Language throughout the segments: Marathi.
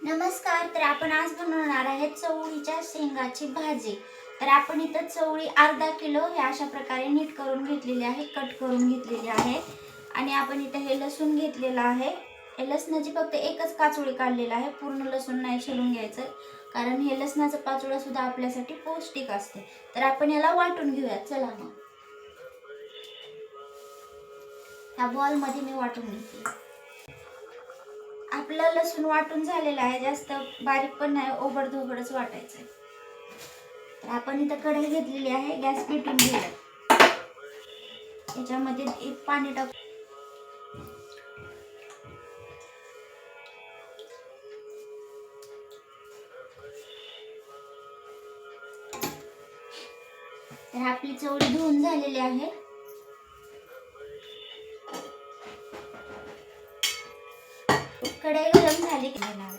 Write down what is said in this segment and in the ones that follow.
नमस्कार. तर आपण आज बनवणार आहे चवळीच्या शेंगाची भाजी. तर आपण इथं चवळी अर्धा किलो हे अशा प्रकारे नीट करून घेतलेली आहे, कट करून घेतलेली आहे. आणि आपण इथं हे लसूण घेतलेलं आहे. हे लसणाची फक्त एकच काचोळी काढलेला आहे, पूर्ण लसूण नाही छिलून घ्यायचं, कारण हे लसणाचं पाचोळा सुद्धा आपल्यासाठी पौष्टिक असते. तर आपण याला वाटून घेऊया. चला मग ह्या बॉल मध्ये मी वाटून घेते. आपलं लसूण वाटून झालेलं आहे, जास्त बारीक पण नाही, ओबडधोबडच वाटायचं. तर आपण इथं कढई घेतलेली आहे, गॅस पेटून घेऊया. याच्यामध्ये एक पाणी टाकू. तर आपली चवळी धुवून झालेली आहे. कढई गरम झाली की घेणार.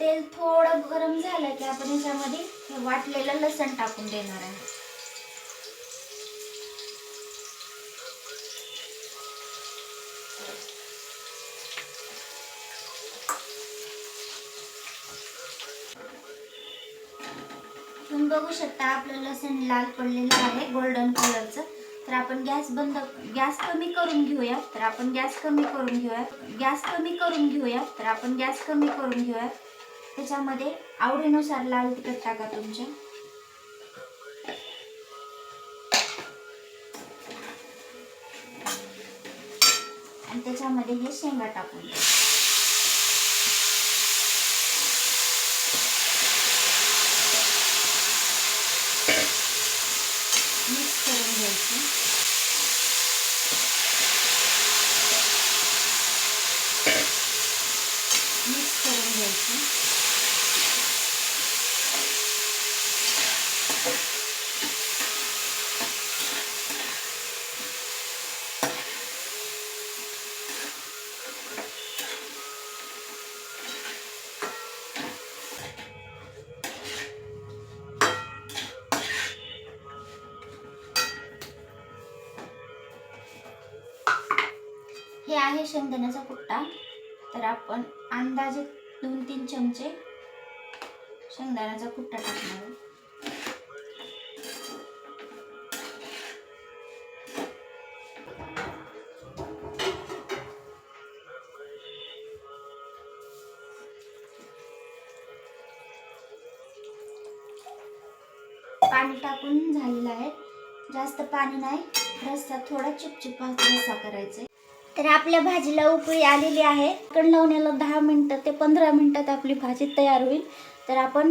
तेल थोडं गरम झालं की आपण याच्यामध्ये हे वाटलेलं लसण टाकून देणार आहे. तुम्ही बघू शकता आपलं लसण लाल पडलेलं आहे, गोल्डन कलरचं. तर आपण गॅस कमी करून घेऊया. त्याच्यामध्ये आवडीनुसार लाल तिखट टाका तुमच्या. आणि त्याच्यामध्ये हे शेंगा टाकून द्या. मिक्स करून घ्यायचं. हे आहे शेंगदाण्याचा कुट्टा. तर आपण अंदाजे 2-3 चमचे शेंगदाण्याचा कुट्टा टाकणार. पाणी टाकून झालेलं आहे, जास्त पाणी नाही, रस्सा थोडा चिपचिपा रस्सा करायचा. तर आपल्या भाजीला उकळी आलेली आहे. कण लावण्याला 10 मिनिटं ते 15 मिनिटात आपली भाजी तयार होईल. तर आपण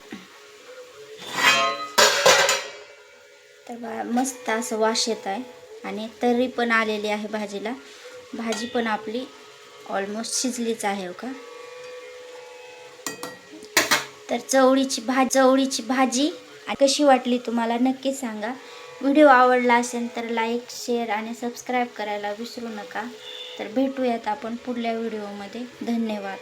मस्त असं वास येत आहे आणि तर्री पण आलेली आहे भाजीला. भाजी पण आपली ऑलमोस्ट शिजलीच आहे हो का. तर चवळीची भाजी कशी वाटली तुम्हाला नक्की सांगा. व्हिडिओ आवडला असेल तर लाईक, शेअर आणि सबस्क्राईब करायला विसरू नका. तर भेटूयात आपण पुढल्या व्हिडिओमध्ये. धन्यवाद.